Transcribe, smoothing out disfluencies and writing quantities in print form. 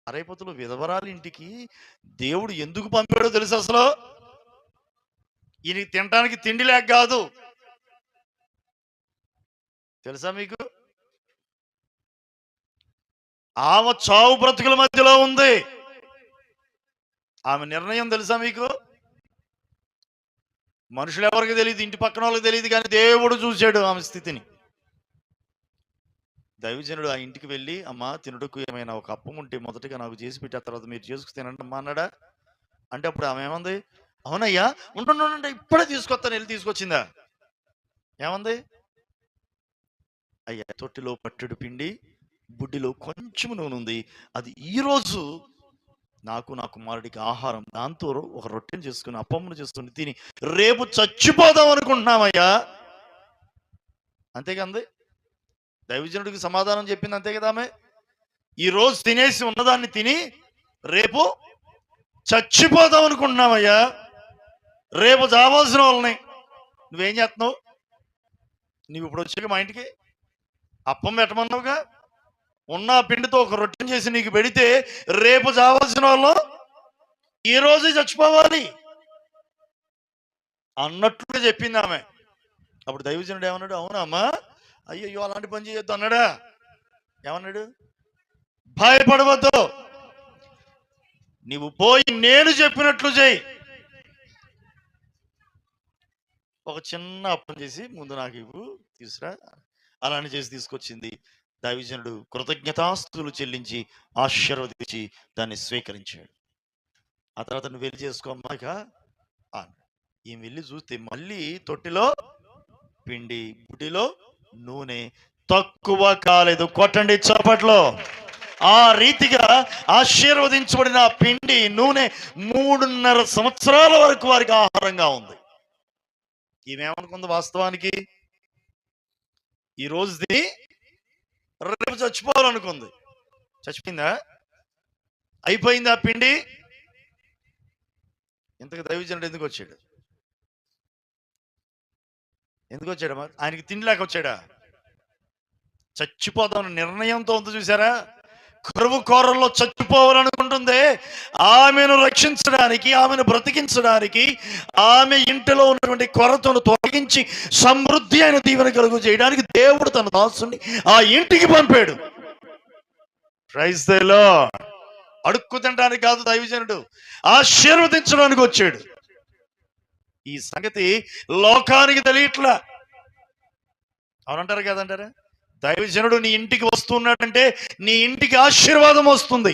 అరైపోతులు విధవరాలు ఇంటికి దేవుడు ఎందుకు పంపాడో తెలుసు అసలు? ఈయనకి తినటానికి తిండి లేక కాదు. తెలుసా మీకు? ఆమె చావు బ్రతుకుల మధ్యలో ఉంది. ఆమె నిర్ణయం తెలుసా మీకు? మనుషులు ఎవరికి తెలియదు, ఇంటి పక్కన వాళ్ళకి తెలియదు, కానీ దేవుడు చూశాడు ఆమె స్థితిని. దైవజనుడు ఆ ఇంటికి వెళ్ళి, అమ్మ తినుటకు ఏమైనా ఒక అప్పం ఉంటే మొదటగా నాకు చేసి పెట్టిన తర్వాత మీరు చేసుకు తినండి అమ్మా అన్నాడా? అంటే అప్పుడు ఆమె ఏమంది? అవునయ్యా, ఉంటుండే ఇప్పుడే తీసుకొస్తాను. వెళ్ళి తీసుకొచ్చిందా? ఏమంది? అయ్యా, తొట్టిలో పట్టెడు పిండి, బుడ్డిలో కొంచెం నూనె ఉంది, అది ఈరోజు నాకు నా కుమారుడికి ఆహారం. దాంతో ఒక రొట్టెని చేసుకుని అప్పమును చేసుకుని తిని రేపు చచ్చిపోదాం అనుకుంటున్నామయ్యా. అంతేకాంది దైవజనుడికి సమాధానం చెప్పింది. అంతే కదా ఆమె? ఈరోజు తినేసి ఉన్నదాన్ని తిని రేపు చచ్చిపోదాం అనుకుంటున్నామయ్యా, రేపు చావాల్సిన వాళ్ళని. నువ్వేం చేస్తున్నావు? నువ్వు ఇప్పుడు వచ్చాక మా ఇంటికి అప్పం పెట్టమన్నావుగా, ఉన్న పిండితో ఒక రొట్టెని చేసి నీకు పెడితే రేపు చావాల్సిన వాళ్ళు ఈరోజు చచ్చిపోవాలి అన్నట్లుగా చెప్పింది ఆమె. అప్పుడు దైవజనుడు ఏమన్నాడు? అవునా అమ్మా, అయ్యో అలాంటి పని చేయొద్దు అన్నాడా? ఏమన్నాడు? భయపడవద్దు, నీవు పోయి నేను చెప్పినట్లు చేయి. ఒక చిన్న అప్పం చేసి ముందు నాకు ఇవ్వు, తీసురా. అలానే చేసి తీసుకొచ్చింది. దైవజనుడు కృతజ్ఞతాస్తుతులు చెల్లించి ఆశీర్వదించి దాన్ని స్వీకరించాడు. ఆ తర్వాత నువ్వు వెళ్ళి చేసుకో అమ్మాయిక అన్నాడు. ఈమె వెళ్ళి చూస్తే మళ్ళీ తొట్టిలో పిండి, బుడ్డిలో నూనె తక్కువ కాలేదు. కొట్టండి చప్పట్లో. ఆ రీతిగా ఆశీర్వదించబడిన పిండి, నూనె 3.5 సంవత్సరాల వరకు వారికి ఆహారంగా ఉంది. ఈమెమనుకుంది? వాస్తవానికి ఈ రోజుది రేపు చచ్చిపోవాలనుకుంది. చచ్చిపోయిందా? అయిపోయింది ఆ పిండి. ఇంతకు దైవజనుడు ఎందుకు వచ్చాడు? ఎందుకు వచ్చాడమ్మా? ఆయనకి తిండి లేక వచ్చాడా? చచ్చిపోదామని నిర్ణయంతో ఉంది. చూసారా? కరువు కోరల్లో చచ్చిపోవాలనుకుంటుంది. ఆమెను రక్షించడానికి, ఆమెను బ్రతికించడానికి, ఆమె ఇంటిలో ఉన్నటువంటి కొరతను తొలగించి సమృద్ధి అయిన దీవెన కలుగు చేయడానికి దేవుడు తన దాసుని ఆ ఇంటికి పంపాడు. Praise the Lord. అడుక్కు తినడానికి కాదు దైవజనుడు, ఆశీర్వదించడానికి వచ్చాడు. ఈ సంగతి లోకానికి తెలియట్లా. అవునంటారు కదంటారా? దైవజనుడు నీ ఇంటికి వస్తున్నాడంటే నీ ఇంటికి ఆశీర్వాదం వస్తుంది.